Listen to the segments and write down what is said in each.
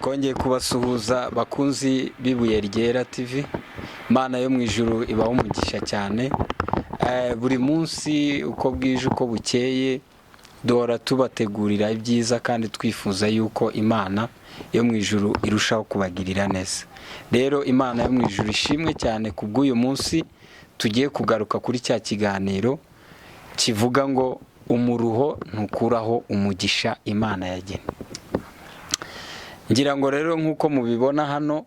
twongeye kubasuhuza bakunzi b'ibuye ryera TV. Imana yo mu ijuru ibaho umugisha cyane. Buri munsi uko bwije uko bukeye duhora tubategurira ibyiza kandi twifuza yuko Imana yo mu ijuru irushaho kubagirira neza. Rero Imana yo mu ijuru ishimwe cyane kubw'uyu munsi tugiye kugaruka kuri cya kiganiro kivuga ngo umuruho ntukuraho umugisha Imana yagennye. Ngira ngo rero nk'uko mubibona hano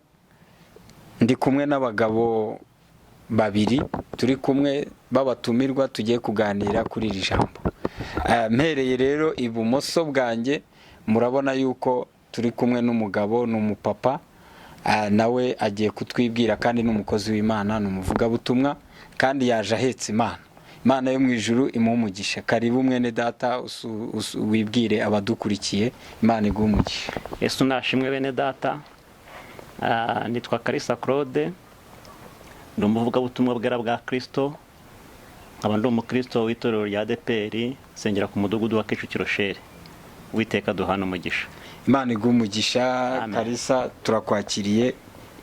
ndi kumwe n'abagabo babiri turi kumwe babatumirwa tugiye kuganira kuri iri jambo. Mpereye rero ibumoso bwanjye murabona yuko turi kumwe n'umugabo n'umupapa, nawe agiye kutwibwira kandi n'umukozi w'Imana n'umuvugabutumwa kandi yaje ahetse Imana yo mu ijuru imuha umugisha. Karibu mwene data wibwire abadukurikiye. Imana iguhe umugisha. Yesu nashimwe bene data. Nitwa Kalisa Claude, ndi umuvugabutumwa bwera bwa Kristo, nkaba ndi umukristo w'itorero rya ADEPR sengera ku mudugudu wa Kicukiro Shere. Uwiteka duhana umugisha. Imana iguhe umugisha. Kalisa turakwakiriye.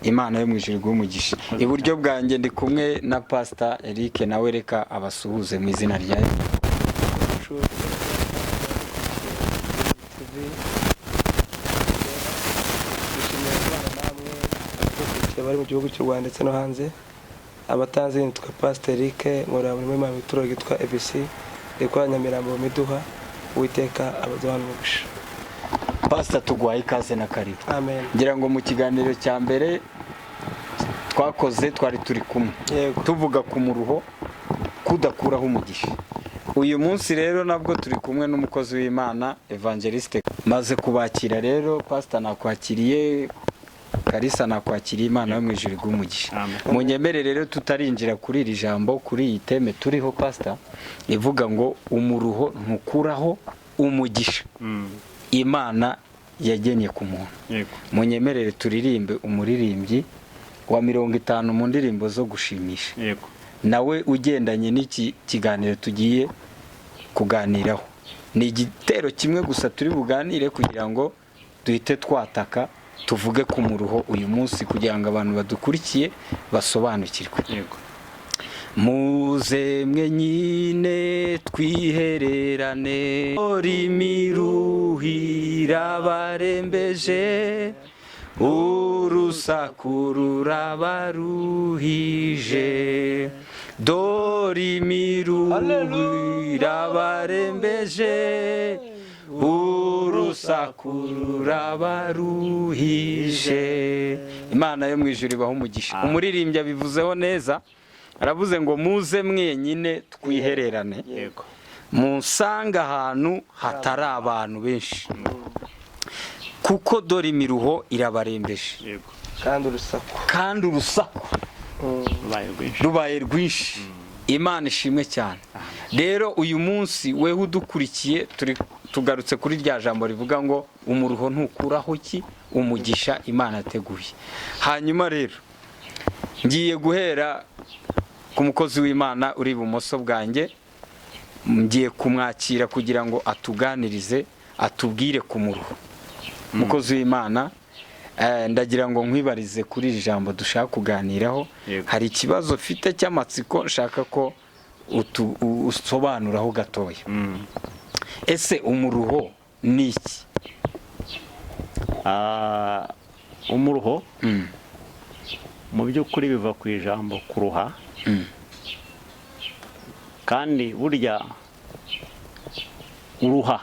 Imana yo mu ijuru iguhe umugisha. Iburyo bwanjye ndi kumwe na Pastor Eric, nawe reka abasuhuze mu izina rya Yesu. Bari mu gihugu cy'u Rwanda ndetse no hanze. Abatanzi nitwa Pastor Eric, nkora muri mama w'itorero ryitwa ABC rikora Nyamirambo Miduha. Uwiteka abaduhana umugisha. Pastor tugwaye ikaze na karibu. Amen. Ngira ngo mu kiganiro cya mbere twakoze twari turi kumwe tuvuga ku muruho kudakuraho umugisha. Uyu munsi rero nabwo turi kumwe n'umukozi w'Imana Evangeliste. Maze kubakira rero Pastor nakwakiriye, Kalisa nakwakiriye. Imana yo mu ijuru iguhe umugisha. Munyemere rero tutarinjira kuri iri jambo, kuri iyi teme turiho Pastor ivuga ngo umuruho ntukuraho umugisha Imana yagennye ku muntu. Munyemerere turirimbe umuririmbyi wa 50 mu ndirimbo zo gushimisha. Nawe ugendanye n'iki kiganiro tugiye kuganiraho. Ni igitero kimwe gusa turi buganire kugira ngo duhite twataka tuvuge ku muruho uyu munsi kugira ngo abantu badukurikiye basobanukirwe. Muze mwe nyine twihererane, imiruhira barembeje, urusaku rurabaruhije, dore imiruhira barembeje, urusaku rurabaruhije. Imana yo mu ijuru ibaho umugisha. Umuririmbyi abivuzeho neza, aravuze ngo muze mwenyine twihererane, munsanga ahantu hatari abantu benshi, kuko dore imiruho irabarembeje kandi urusaku rubaye rwinshi. Imana ishimwe cyane. Rero uyu munsi weho udukurikiye tugarutse kuri rya jambo rivuga ngo umuruho ntukuraho ki umugisha Imana yateguye. Hanyuma rero ngiye guhera ku mukozi w'Imana uri ibumoso bwanjye, ngiye kumwakira kugira ngo atuganirize, atubwire ku muruho. Mukozi w'Imana, ndagira ngo nkwibarize kuri iri jambo dushaka kuganiraho. Hari ikibazo ufite cy'amatsiko nshaka ko usobanuraho gatoya. Ese umuruho ni iki? Umuruho mu by'ukuri biva ku ijambo kuruha, kandi burya uruha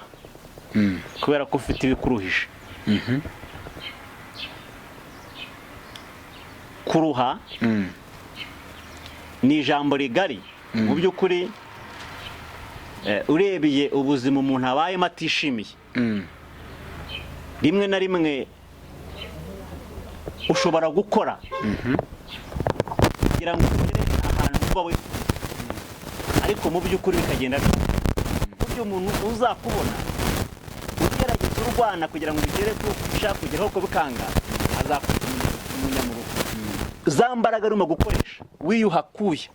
kubera ko ufite ibikuruhije. Kuruha ni ijambo rigari mu by'ukuri. Urebeye ubuzima umuntu abayemo atishimiye, rimwe na rimwe ushobora gukora kugira ngo ugere ahantu uba wifuza, ariko mu by'ukuri bikagenda buryo umuntu uzakubona ugerageza urwana kugira ngo ugere ku ushaka kugeraho ko bikanga, azakugira umunyamurugo. Za mbaraga urimo gukoresha wiyuhakuye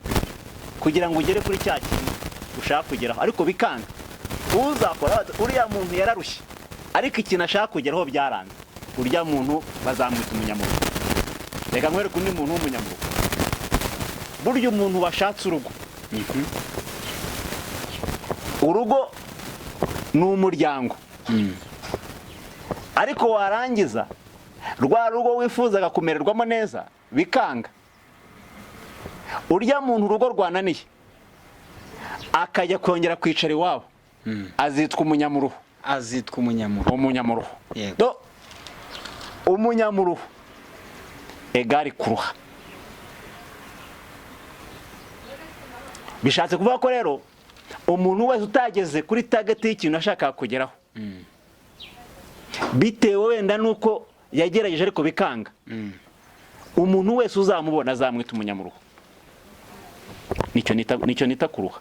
kugira ngo ugere kuri cya kintu ushaka kugeraho, ariko bikanga, uzakora uriya muntu yararushye ariko ikintu ashaka kugeraho byaranze, urya muntu bazamwita umunyamuruho. Reka nkwereke undi muntu w'umunyamuruho. Burya umuntu washatse urugo, urugo ni umuryango, ariko warangiza rwa rugo wifuzaga kumererwamo neza bikanga, urya muntu urugo rwananiye akajya kongera kwicara iwabo, azitwa umunyamuruho. Azitwa umunyamuruho. Umunyamuruho. Yego. Umunyamuruho egari kuruha. Bishatse kuvuga ko rero umuntu wese utageze kuri target y'ikintu ashaka kugeraho, bitewe wenda nuko yagerageje ariko bikanga, umuntu wese uzamubona azamwita umunyamuruho. Nicyo nita kuruha.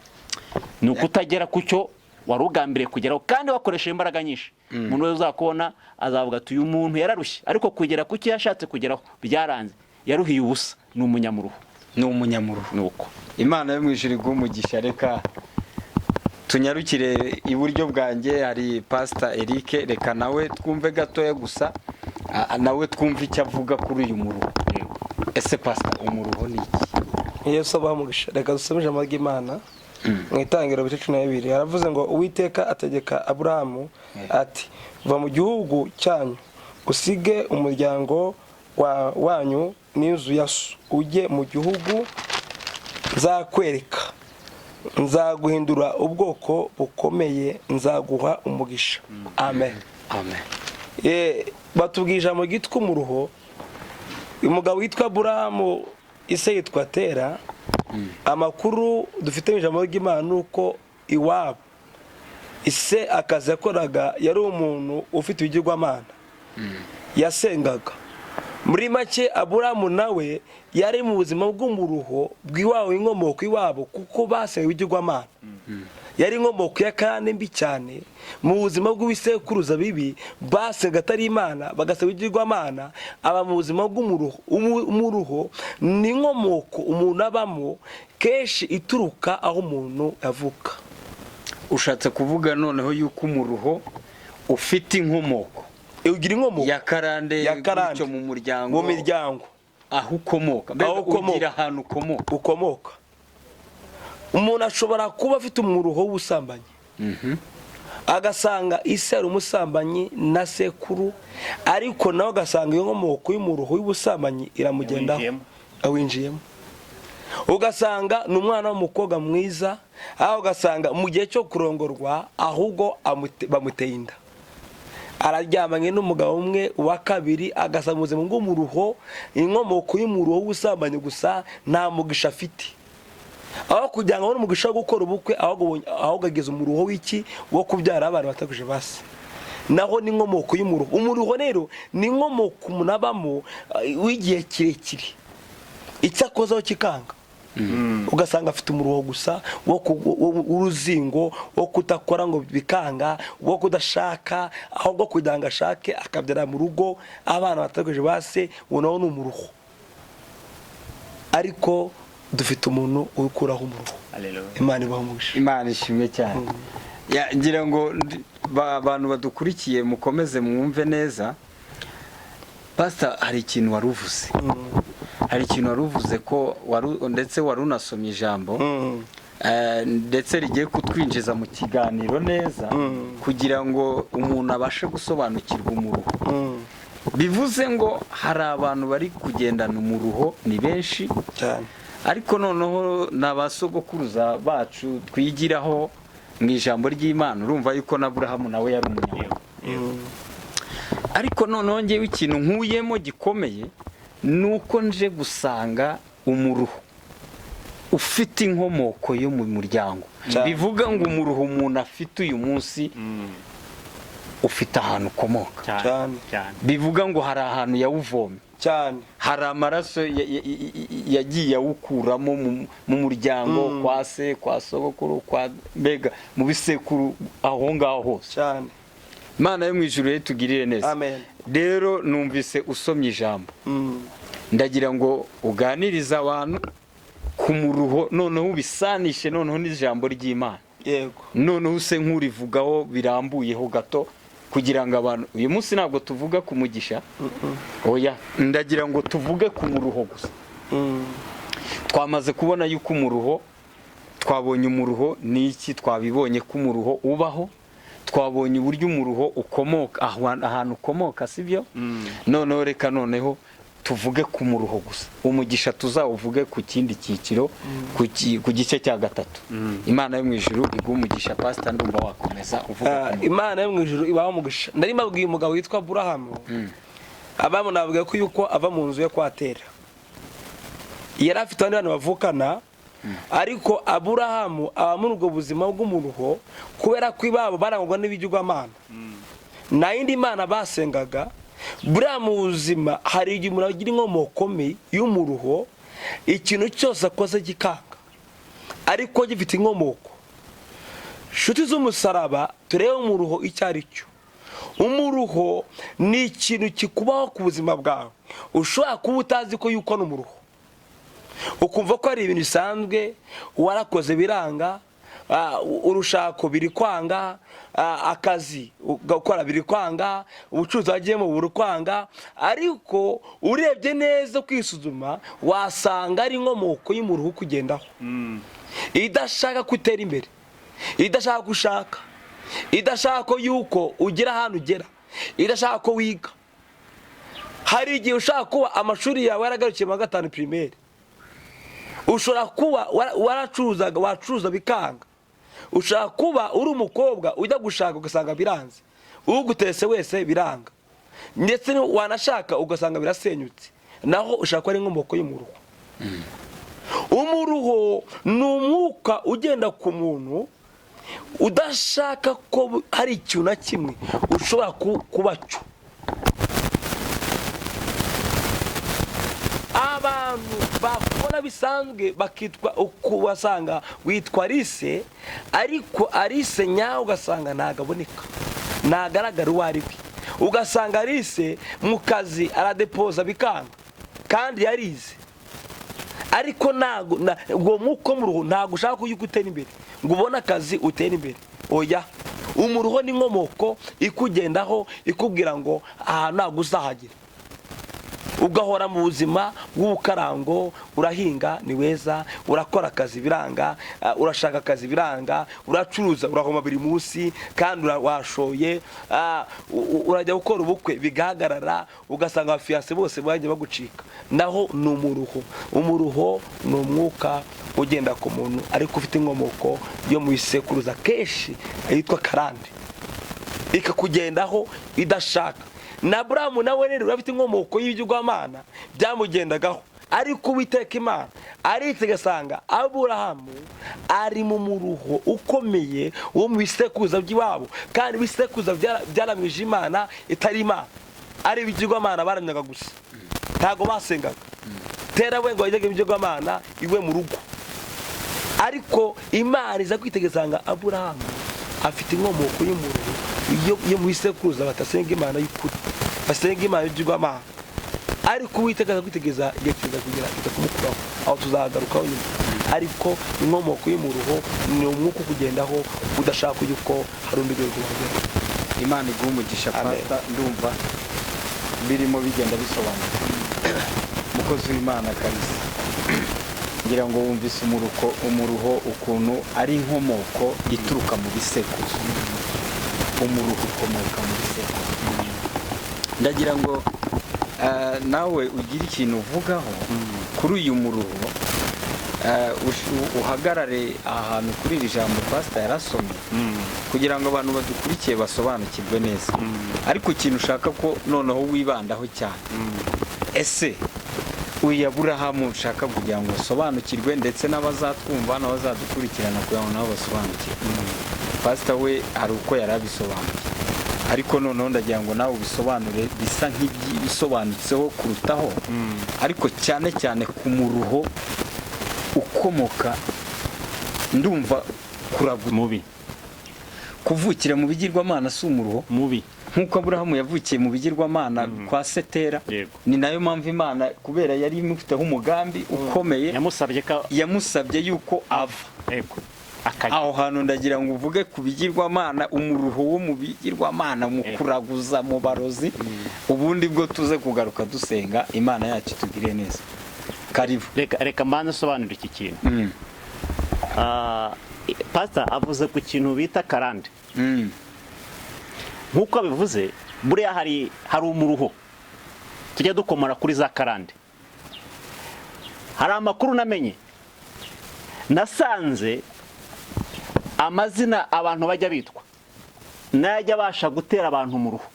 Ni ukutagera ku cyo wari ugambiriye kugeraho kandi wakoresha imbaraga nyinshi. Umuntu wese uzakubona azavuga ati uyu muntu yararushye, ariko kugera ku cyo yashatse kugeraho byaranze, yaruhiye ubusa. Ni umunyamuruho. Ni umunyamuruho. Nuko Imana yo mu ijuru iguha umugisha. Reka tunyarukire iburyo bwanjye hari Pastor Eric. Reka nawe twumve gatoya gusa, nawe twumve icyo avuga kuri uyu muruho. Ese Pastor, umuruho ni iki? Yesu abamugisha. Reka dusome ijambo ry'Imana mu Itangiriro 12 haravuze ngo Uwiteka ategeka Aburahamu ati va mu gihugu cyanyu usige umuryango wanyu n'inzu ya so ujye mu gihugu nzakwereka, nzaguhindura ubwoko bukomeye, nzaguha umugisha. Amen. Amen. Batubwije ijambo ryitwa umuruho. Umugabo witwa Aburahamu, ise yitwa Tera. Amakuru dufite mu ijambo ry'Imana nuko iwabo ise akazi yakoraga yari umuntu ufite ibigirwamana, yasengaga. Muri make Aburahamu nawe yari mu buzima bw'umuruho bw'iwabo, inkomoko iwabo, kuko basenga ibigirwamana. Yari inkomoko ya Kanani mbi cyane. Mu buzima bw'ibisekuruza bibi basenga atari Imana, bagasenga ibigirwamana, aba mu buzima bw'umuruho. Umuruho ni inkomoko umuntu abamo, kenshi ituruka aho umuntu avuka. Ushatse kuvuga noneho yuko umuruho ufite inkomoko, ugira inkomoko ya karande cyo mu miryango, aho ukomoka. Ugira ahantu ukomoka. Umuntu ashobora kuba afite umuruho w'ubusambanyi, agasanga ise ari umusambanyi na sekuru, ariko nawe agasanga iyo nkomoko y'umuruho w'ubusambanyi iramugendaho, awinjiyemo. Ugasanga ni umwana w'umukobwa mwiza, aho ugasanga mu gihe cyo kurongorwa ahubwo bamuteye inda, araryamanye n'umugabo umwe wa kabiri, agasanga mu buzima bw'umuruho, inkomoko y'umuruho w'ubusambanyi gusa, nta mugisha afite. Aho kugira ngo abone umugisha wo gukora ubukwe, ahubwo ageze umuruho w'iki, wo kubyara abana batakuje base. Naho ni inkomoko y'umuruho. Umuruho rero ni inkomoko umuntu abamo w'igihe kirekire, icyakozeho kikanga. Ugasanga afite umuruho gusa w'uruzingo, wo kutakora ngo bikanga, wo kudashaka, ahubwo kugira ngo ashake akabyara mu rugo abana batakuje base, unaho ni umuruho. Ariko dufite umuntu ukuraho umuruho. Imana ibaho umugisha. Imana ishimwe cyane. Ngira ngo abantu badukurikiye mukomeze mwumve neza. Pastor, hari ikintu waruvuze. Hari ikintu waruvuze ko ndetse warunasomye ijambo, ndetse rigiye kutwinjiza mu kiganiro neza, kugira ngo umuntu abashe gusobanukirwa umuruho. Bivuze ngo hari abantu bari kugendana umuruho, ni benshi cyane, ariko noneho n'abasogokuruza bacu twigiraho mu ijambo ry'Imana. Urumva yuko na Aburahamu nawe yari umunyamuruho. Ariko noneho ngewe ikintu nkuyemo gikomeye nuko nje gusanga umuruho ufite inkomoko yo mu muryango. Bivuga ngo umuruho umuntu afite uyu munsi ufite ahantu ukomoka cyane. Bivuga ngo hari ahantu yawuvomye cyane, hari amaraso yagiye awukuramo mu muryango, kwa se, kwa sogokuru, kwa mbega mu bisekuru, aho ngaho hose cyane. Imana yo mu ijuru tugirire neza. Amen. Rero numvise usomye ijambo, ndagira ngo uganirize abantu ku muruho, noneho ubisanishe noneho n'ijambo ry'Imana. Yego. Noneho use nk'urivugaho birambuyeho gato, kugira ngo abantu uyu munsi ntabwo tuvuga ku mugisha oya ndagira ngo tuvuge ku muruho gusa. Twamaze kubona yuko umuruho, twabonye umuruho ni iki, twabibonye ko umuruho ubaho, twabonye uburyo umuruho ukomoka ahantu ukomoka, sibyo? Noneho reka noneho tuvuge ku muruho gusa, umugisha tuzawuvuge ku kindi cyiciro, ku gice cya gatatu. Imana yo mu ijuru iguha umugisha. Pastor, ndumva wakomeza uvuga. Imana yo mu ijuru ibaho umugisha. Ndari mbabwiye umugabo witwa Aburahamu, abamu navuga ko yuko ava mu nzu yo kwatera, yari afite abandi bantu bavukana, ariko Aburahamu aba muri ubwo buzima bw'umuruho kubera ko ibabo barangwa n'ibigirwamana, nta yindi mana basengaga. Buriya mu buzima hari igihe umuntu agira inkomoko mbi y'umuruho, ikintu cyose akoze gikanga ariko gifite inkomoko. Nshuti z'umusaraba, turebe umuruho icyo ari cyo. Umuruho ni ikintu kikubaho ku buzima bwawe, ushobora kuba utazi ko yuko ni umuruho, ukumva ko ari ibintu bisanzwe, warakoze biranga, urushako biri kwanga, akazi ugakora biri kwanga, ubucuruzi wagiyemo buri kwanga, ariko urebye neza kwisuzuma wasanga ari inkomoko y'umuruho kugendaho, idashaka kutera imbere, idashaka gushaka, idashaka ko yuko ugira ahantu ugera, idashaka ko wiga. Hari igihe ushaka kuba amashuri yawe yaragarukiye mu 5 primaire, ushobora kuba wacuruza bikanga, ushaka kuba uri umukobwa ujya gushaka ugasanga biranze, ugutese wese biranga, ndetse wanashaka ugasanga birasenyutse, naho ushaka ko ari inkomoko y'umuruho. Umuruho ni umwuka ugenda ku muntu udashaka ko hari ikintu na kimwe ushobora kuba cyo. Abantu bakubona bisanzwe bakitwa ukubasanga witwa Alice, ariko Alice nyawe ugasanga ntagaboneka, ntagaragara uwo ari we. Ugasanga Alice mu kazi aradepoza bikanga kandi yarize, ariko ntago ngo muko muruho ntago ushaka ko utera imbere ngo ubone akazi utera imbere. Oya, umuruho ni inkomoko ikugendaho ikubwira ngo aha ntago uzahagera, ugahora mu buzima bw'ubukarango. Urahinga ni weza, urakora akazi biranga, urashaka akazi biranga, uracuruza urahoma buri munsi kandi washoye, urajya gukora ubukwe bigahagarara, ugasanga abafiyase bose bagiye bagucika, naho ni umuruho. Umuruho ni umwuka ugenda ku muntu ariko ufite inkomoko yo mu isekuruza kenshi yitwa karande, ikakugendaho idashaka. Na Aburahamu nawe rero urafite inkomoko y'ibigirwamana byamugendagaho, ariko Uwiteka Imana arigasanga Aburahamu ari mu muruho ukomeye wo mu bisekuruza by'iwabo, kandi ibisekuruza byaramije Imana itari Imana, ari ibigirwamana baramyaga gusa, ntago basengaga. Tera we ngo yajyaga ibigirwamana iwe mu rugo, ariko Imana iza kwitegereza Aburahamu afite inkomoko y'umuruho yo mu bisekuruza batasenga Imana y'ukuri, basenga Imana y'ibigirwamana, ariko Uwiteka kwitegereza igihe kugira kumukuraho, aho tuzagarukaho nyuma. Ariko inkomoko y'umuruho ni umwuka ukugendaho udashaka yuko hari undi rwego wagera. Imana iguha umugisha. Pastor, ndumva birimo bigenda bisobanuka. Mukozi w'Imana kabisa, ngira ngo wumvise umuruho ukuntu ari inkomoko ituruka mu bisekuruza. Umuruho ukomoka mu bisekuruza. Ndagira ngo nawe ugira ikintu uvugaho kuri uyu muruho, uhagarare ahantu kuri iri jambo Pastor yarasomye, kugira ngo abantu badukurikiye basobanukirwe neza. Ariko ikintu ushaka ko noneho wibandaho cyane, ese uyu Aburahamu ushaka kugira ngo usobanukirwe, ndetse n'abazatwumva n'abazadukurikirana kugira ngo nabo basobanukirwe. Pastor we hari uko yarabisobanuye, ariko noneho ndagira ngo nawe ubisobanure bisa nk'ibisobanutseho kurutaho, ariko cyane cyane ku muruho ukomoka, ndumva kuraguta mubi. Kuvukira mu bigirwamana si umuruho mubi, nk'uko Aburahamu yavukiye mu bigirwamana kwa Setera. Ni nayo mpamvu Imana kubera yari imufiteho umugambi ukomeye, yamusabye yuko ava. aho hantu ndagira ngo uvuge ku bigirwamana, umuruho wo mu bigirwamana, mu kuraguza, mu barozi, ubundi bwo tuze kugaruka dusenga Imana yacu tugire neza. Karibu. Reka mbanze sobanura iki kintu. Pastor avuze ku kintu bita karande. Nk'uko abivuze, buriya hari umuruho tujya dukomora kuri za karande. Hari amakuru namenye, nasanze amazina abantu bajya bitwa najya abasha gutera abantu mu ruhu.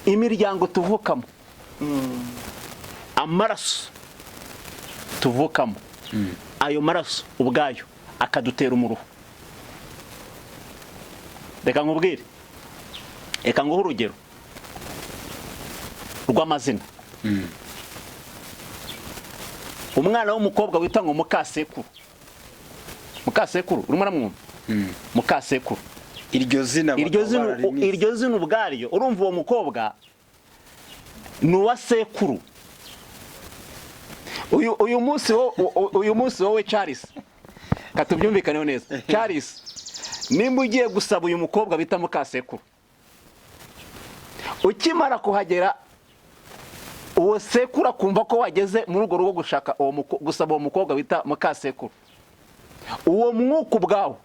Imiryango tuvukamo, amaraso tuvukamo, ayo maraso ubwayo akadutera umuruho. Reka nkubwire, reka nguhe urugero rw'amazina. Umwana w'umukobwa wita ngo Mukasekuru. Mukasekuru urimo uramwumva? Mukasekuru. Iryo zina ubwaryo, urumva uwo mukobwa ni uwa sekuru. Uyu munsi wowe Charles, katubyumvikaneho neza. Charles, nimba ugiye gusaba uyu mukobwa bita Mukasekuru, ukimara kuhagera uwo sekuru akumva ko wageze muri urwo rugo gusaba uwo mukobwa bita Mukasekuru, uwo mwuka ubwawo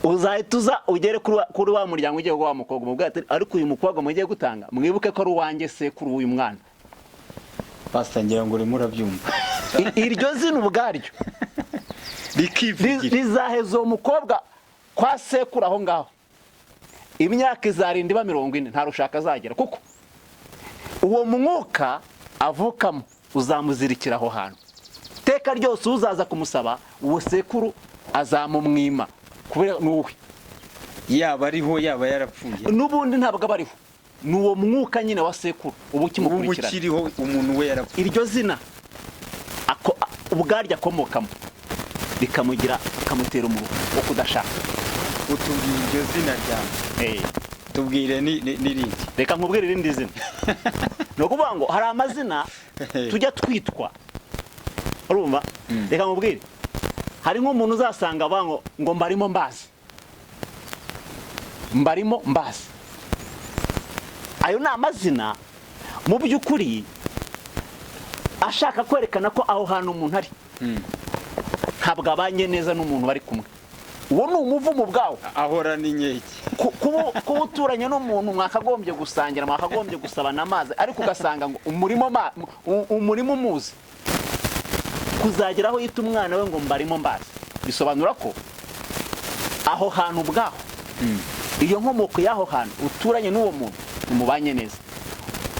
uzahita uza ugere kuri wa muryango ugiye wa mukobwa mubwira ati ariko uyu mukobwa mugiye gutanga mwibuke ko ari uwanjye sekuru w'uyu mwana. Pastor ngira ngo urimo urabyumva. Iryo zina ubwaryo rizaheza uwo mukobwa kwa sekuru aho ngaho imyaka izarinda iba 40 nta rushaka azagera, kuko uwo mwuka avukamo uzamuzirikira aho hantu. Teka ryose uzaza kumusaba uwo sekuru azamumwima kubera nuwe, yaba ariho yaba yarapfuye, n'ubundi ntabwo abariho. Ni uwo mwuka nyine wa sekuru ubu kimukurikirana, ukiriho umuntu we yarapfuye. Iryo zina ubwaryo akomokamo bikamugira akamutera umuruho wo kudashaka. Utubwire iryo zina ryawe. Tubwire n'irindi. Reka nkubwire irindi zina. No kuvuga ngo hari amazina tujya twitwa. Urumva? Reka nkubwire. Hari nk'umuntu uzasanga bango ngo mbarimo mbazi. Mbarimo mbazi. Ayo ni amazina mu by'ukuri ashaka kwerekana ko aho hantu umuntu ari ntabwo abanye neza n'umuntu bari kumwe. Uwo ni umuvumo bwawo, ahora n'inkeke. Kuba uturanye n'umuntu mwakagombye gusangira, mwakagombye gusabana amazi, ariko ugasanga ngo umurimo umuzi, kuzageraho yita umwana we ngo mbarimo mbazi, bisobanura ko aho hantu ubwaho, iyo nkomoko y'aho hantu uturanye n'uwo muntu umubanye neza.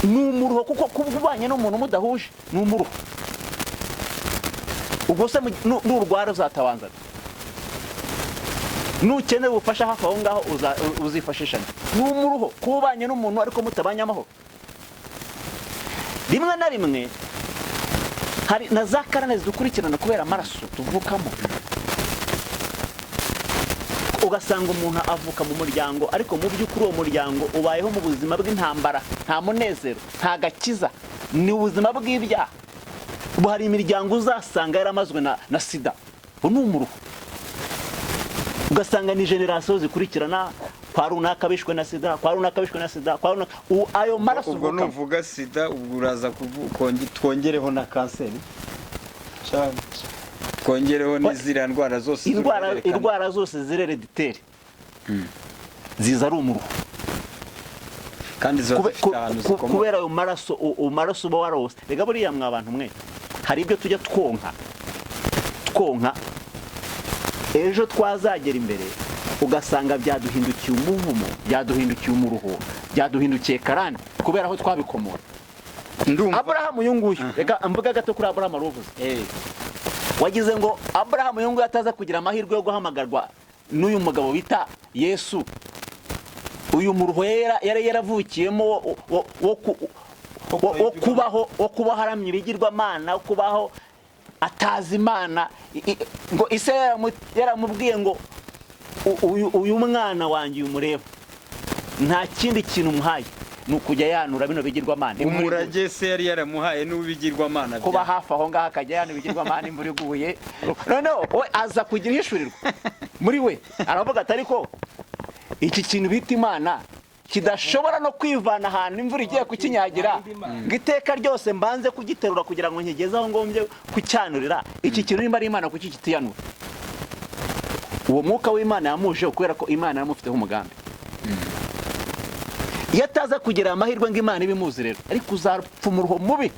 Ni umuruho, kuko kuba ubanye n'umuntu mudahuje ni umuruho. Ubwo se n'urwara uzatabanza, nukeneye ubufasha hafi aho ngaho uzifashishanya. Ni umuruho kuba ubanye n'umuntu ariko mutabanye amahoro. Rimwe na rimwe hari na za karane zidukurikirana kubera amaraso tuvukamo. Ugasanga umuntu avuka mu muryango, ariko mu by'ukuri uwo muryango ubayeho mu buzima bw'intambara, nta munezero, nta gakiza, ni ubuzima bw'ibyaha. Ubu hari imiryango uzasanga yaramazwe na sida. Ubu ni umuruho. Ugasanga ni generasiyo zikurikirana, kwa runaka bishwe na sida, kwa runaka bishwe na sida, kwa runaka. Ayo maraso ubwo nuvuga sida, ubwo uraza twongereho na kanseri cyane, twongereho n'iziriya ndwara zose. Indwara zose zirereditere ziza ari umuruho, kandi kubera ayo maraso uba warose. Rega buriya mwa bantu mwe, hari ibyo tujya twonka ejo twazagera imbere ugasanga byaduhindukiye umuvumo, byaduhindukiye umuruho, byaduhindukiye karande kubera aho twabikomora. Abrahamu uyu nguyu, reka mvuga gato kuri Abrahamu aruvuze. Wagize ngo Abrahamu uyu nguyu ataza kugira amahirwe yo guhamagarwa n'uyu mugabo bita Yesu, uyu muruho yari yaravukiyemo wo kubaho aramya ibigirwamana, wo kubaho atazi Imana, ngo ise yaramubwiye ngo uyu mwana wanjye umureba, nta kindi kintu umuhaye, ni ukujya yanura bino bigirwamana. umurage se yari yaramuhaye n'ubigirwamana kuba hafi aho ngaho akajya yanura ibigirwamana imvura iguye. Noneho we aza kugira ihishurirwa muri we, aravuga ati ariko iki kintu bita imana kidashobora no kwivana ahantu imvura igiye kukinyagira ngo iteka ryose mbanze kugiterura kugira ngo nkigeze aho ngombye kucyanurira, iki kintu nimba ari imana kuki kitiyanura? Uwo mwuka w'Imana yamuje kubera ko Imana yamufiteho umugambi. Iyo ataza kugira amahirwe ngo Imana ibimuzi rero ari kuzapfa umuruho mubi,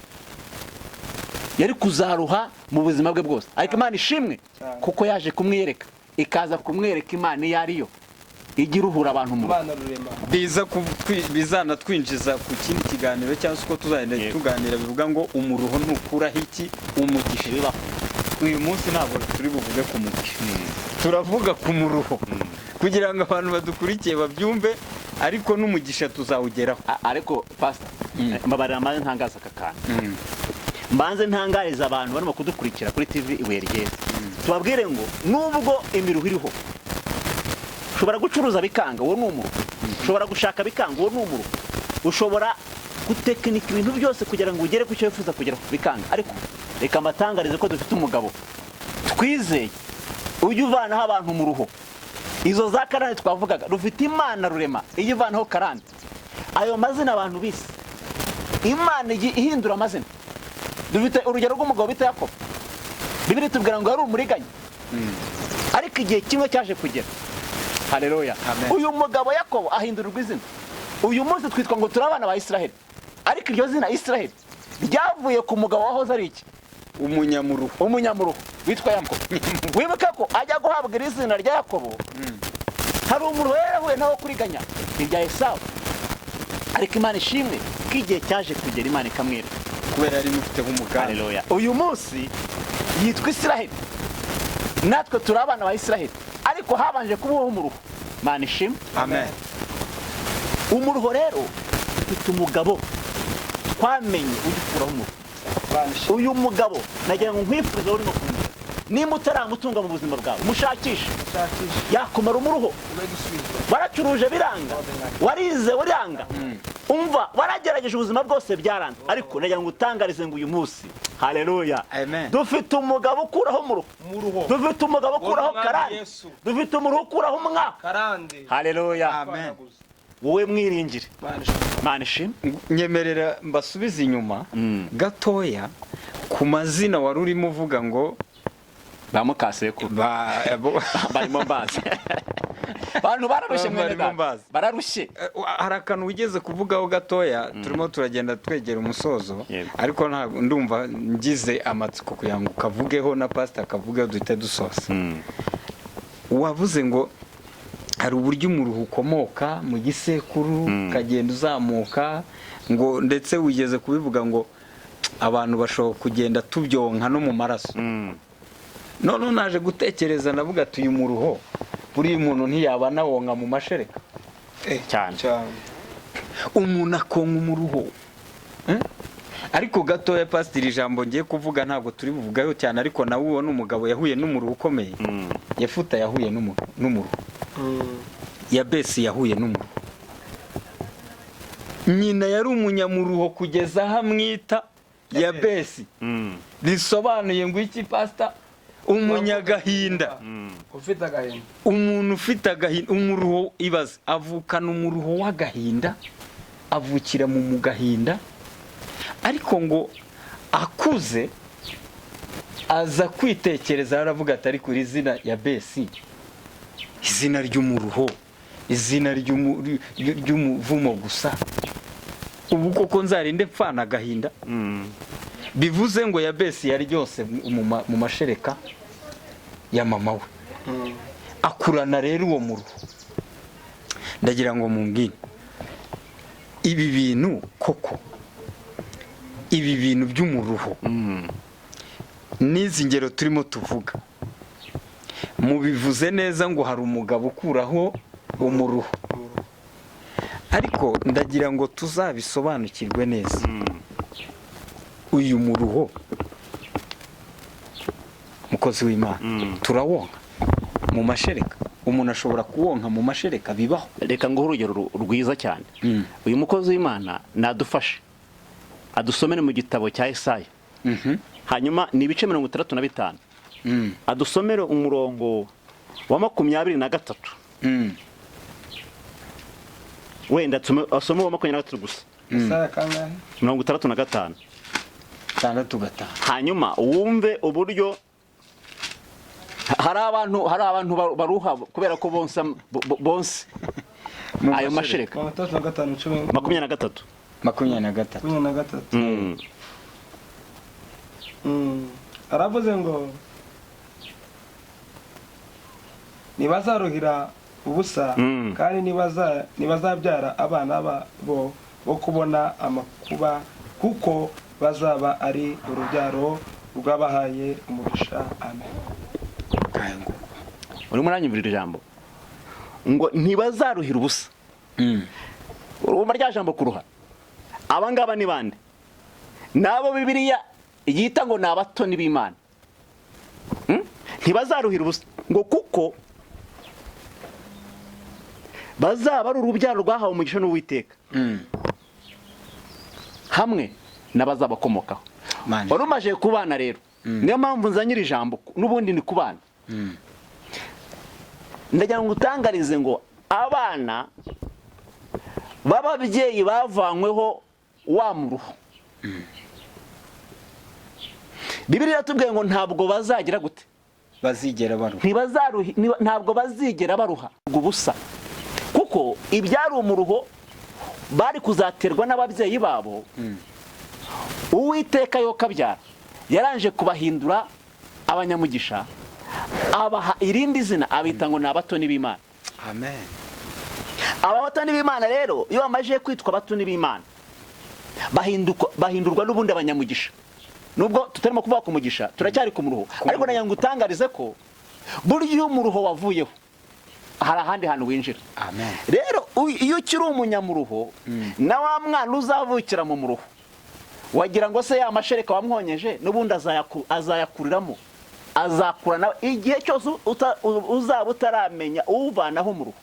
yari kuzaruha mu buzima bwe bwose. Ariko Imana ishimwe kuko yaje kumwiyereka, ikaza kumwereka Imana iyo ariyo igira uhura abantu mu bizanatwinjiza ku kindi kiganiro cyangwa se uko tuzagenda tuganira bivuga ngo umuruho ntukuraho iki umugisha bibaho. Uyu munsi ntabwo turi buvuge ku mugisha, turavuga ku muruho kugira ngo abantu badukurikiye babyumve, ariko n'umugisha tuzawugeraho. Ariko pastor mbabarira maze ntangaza akakana, mbanze ntangariza abantu barimo kudukurikira kuri TV Ibuye Ryera, tubabwire ngo nubwo imiruho iriho, ushobora gucuruza bikanga, uwo ni umuruho. Ushobora gushaka bikanga, uwo ni umuruho. Ushobora gutekinika ibintu byose kugira ngo ugere ku cyo wifuza kugera bikanga. Ariko reka amatangarize ko dufite umugabo twizeye ujya uvanaho abantu mu ruho. Izo za karande twavugaga, dufite Imana rurema iyo ivanaho karande. Ayo mazina abantu bise Imana ihindura amazina. Dufite urugero rw'umugabo bita Yakobo, Bibiri tubwira ngo yari umuriganya, ariko igihe kimwe cyaje kugera. Haleluya. Uyu mugabo Yakobo ahindurirwa izina. Uyu munsi twitwa ngo turi abana ba Israheli, ariko iryo zina Israheli ryavuye ku mugabo wahoze ari iki? Umunyamuruho witwa Yakobo. Wibuka ko ajya guhabwa iri zina rya Yakobo, hari umuruho yahuye nawo kuriganya irya Esawu, ariko Imana ishimwe ko igihe cyaje kugera Imana ikamwera kubera yari imufiteho umugambi. Haleluya. Uyu munsi yitwa Israheli, natwe turi abana ba Israheli, ariko habanje kubaho umuruho. Imana ishimwe. Amen. Umuruho rero ufite umugabo twamenye ugikuraho umuruho. Uyu mugabo nagira ngo nkwifurize urimo kumenya, nimba utaramutunga mu buzima bwawe mushakishe, yakumara umuruho. Waracuruje biranga, warize biranga, umva waragerageje ubuzima bwose byaranze, ariko nagira ngo utangarize ngo uyu munsi, haleluya, dufite umugabo ukuraho umuruho, dufite umugabo ukuraho karande, dufite umuruho ukuraho umwaka. Haleluya. Wowe mwiringire. Imana ishimwe. Nyemerera mbasubize inyuma gatoya ku mazina wari urimo uvuga ngo bamukaseko barimo mbazi. Abantu bararushye mwene data, bararushye. Hari akantu wigeze kuvugaho gatoya, turimo turagenda twegera umusozo, ariko ntabwo ndumva ngize amatsiko kugira ngo kavugeho na pastor akavugeho duhite dusoza. Wavuze ngo hari uburyo umuruho ukomoka mu gisekuru kagenda uzamuka, ngo ndetse wigeze kubivuga ngo abantu bashobora kugenda tubyonka no mu maraso. None naje gutekereza navuga ati uyu muruho buri muntu ntiyaba nawonka mu mashereka cyane. Umuntu akonka umuruho. Ariko gatoya pastor, ijambo ngiye kuvuga ntabwo turi buvugayo cyane, ariko nawe ubona umugabo yahuye n'umuruho ukomeye. Yefuta yahuye n'umuruho. Yabesi yahuye n'umuruho. Nyina yari umunyamuruho kugeza aho amwita Yabesi. Bisobanuye ngo iki pastor? Umunyagahinda. Ufite agahinda. Umuntu ufite agahinda, umuruho ibaze, avukana umuruho w'agahinda, avukira mu mugahinda, ariko ngo akuze aza kwitekereza, aravuga ati ariko iri zina Yabesi, izina ry'umuruho, izina ry'umuvumo gusa, ubu koko nzarinde mpfana agahinda? Bivuze ngo Yabesi yari ryose mu mashereka ya mama we. Akurana rero uwo muruho. Ndagira ngo mumbwire ibi bintu koko, ibi bintu by'umuruho n'izi ngero turimo tuvuga, mubivuze neza ngo hari umugabo ukuraho umuruho, ariko ndagira ngo tuzabisobanukirwe neza. Uyu muruho mukozi w'Imana turawonka mu mashereka, umuntu ashobora kuwonka mu mashereka bibaho. reka nguhe urugero rwiza cyane. Uyu mukozi w'Imana nadufashe adusomere mu gitabo cya Yesaya, hanyuma ni ibice 65, adusomere umurongo wa 23, wenda asome wa 23 gusa. Yesaya kangahe? 65, 65. hanyuma wumve uburyo hari abantu baruha kubera ko bonse ayo mashereka. 23. 23. Aravuze ngo nibazaruhira ubusa kandi nibazabyara abana babo bo kubona amakuba, kuko bazaba ari urubyaro rw'abahaye umugisha. Amen. Urimo uranyumvira ijambo ngo ntibazaruhira ubusa. Urumva rya jambo kuruha. Abangaba ni bande? Nabo Bibiliya yita ngo ni abatoni b'Imana. Ntibazaruhira ubusa ngo kuko bazaba ari urubyaro rwahawe umugisha n'Uwiteka, hamwe n'abazabakomokaho. Warumaje kubana rero, niyo mpamvu nzanyira ijambo n'ubundi ni kubana. Ndagira ngo utangarize ngo abana b'ababyeyi bavanyweho wa muruho, Bibiliya yatubwiye ngo ntabwo bazagira gute? Bazigera baruha. Ntabwo bazigera baruha ubusa, kuko ibyari umuruho bari kuzaterwa n'ababyeyi babo. Uwiteka yo kabyara yaranje kubahindura abanyamugisha, abaha irindi zina, abita ngo ni abatoni b'Imana. Amen. Aba batoni b'Imana rero iyo bamaje kwitwa abatoni b'Imana bahindurwa n'ubundi abanyamugisha. Nubwo tutarimo kuvuga ku mugisha, turacyari ku muruho, ariko nayo ngutangarize ko buryo iyo umuruho wavuyeho hari ahandi hantu winjira. Amen. Rero iyo ukiri umunyamuruho na wa mwana uzavukira mu muruho, wagira ngo se ya mashereka wamwonyeje n'ubundi azayakuriramo, azakura nawe igihe cyose uzaba utaramenya uvanaho umuruho.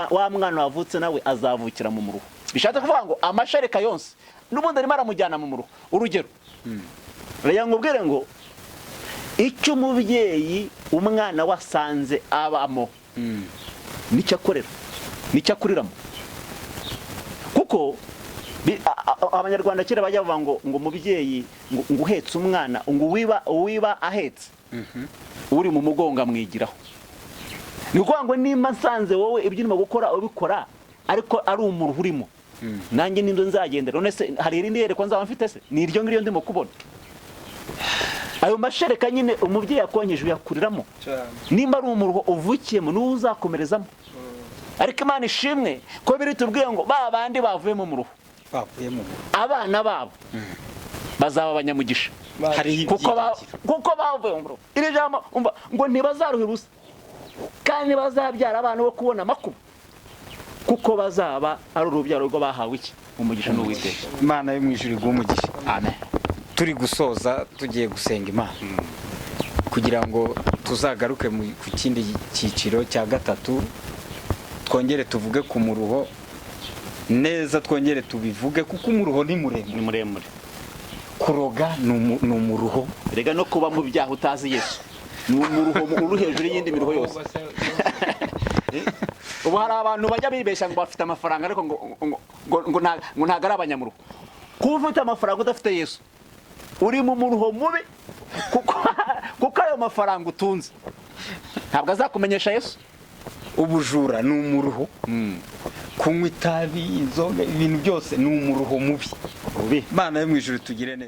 Wa mwana wavutse nawe azavukira mu muruho. Bishatse kuvuga ngo amashereka yose n'ubundi arimo aramujyana mu muruho. Urugero, rero ngubwire ngo icyo umubyeyi umwana wasanze abamo nicyo akorera, nicyo akuriramo. Kuko abanyarwanda kera bajya bavuga ngo umubyeyi ngo uhetse umwana, ngo uwiba ahetse uri mu mugongo amwigiraho. Ni ukuvuga ngo nimba nsanze wowe ibyo urimo gukora ubikora ariko ari umuruho urimo, nanjye nindo nzagendera. None se hari irindi yerekwa nzaba mfite se? Ni iryo ngiryo ndimo kubona. Ayo mashereka nyine umubyeyi yakonyeje uyakuriramo, nimba ari umuruho uvukiyemo n'uwo uzakomerezamo. Ariko Imana ishimwe ko biri tubwiye ngo ba bandi bavuye mu muruho, abana babo bazaba abanyamugisha, kuko bavuye mu muruho. Iri jambo umva ngo ntibazaruhira ubusa kandi bazabyara abana bo kubona amakuba, kuko bazaba ari urubyaro rwo bahawe iki? Umugisha n'Uwiteka. Imana yo mu ijuru iguha umugisha. Amen. Turi gusoza tugiye gusenga Imana kugira ngo tuzagaruke ku kindi cyiciro cya gatatu, twongere tuvuge ku muruho neza, twongere tubivuge kuko umuruho ni muremure. Kuroga ni umuruho. Rega no kuba mu byaha utazi Yesu ni umuruho uri hejuru y'indi miruho yose. Ubu hari abantu bajya bibeshya ngo bafite amafaranga ariko ngo ntago ari abanyamuruho. Kuba ufite amafaranga udafite Yesu uri mu muruho mubi, kuko ayo mafaranga utunze ntabwo azakumenyesha Yesu. Ubujura ni umuruho, kunywa itabi, inzoga, ibintu byose ni umuruho mubi. Imana yo mu ijuru tugire neza.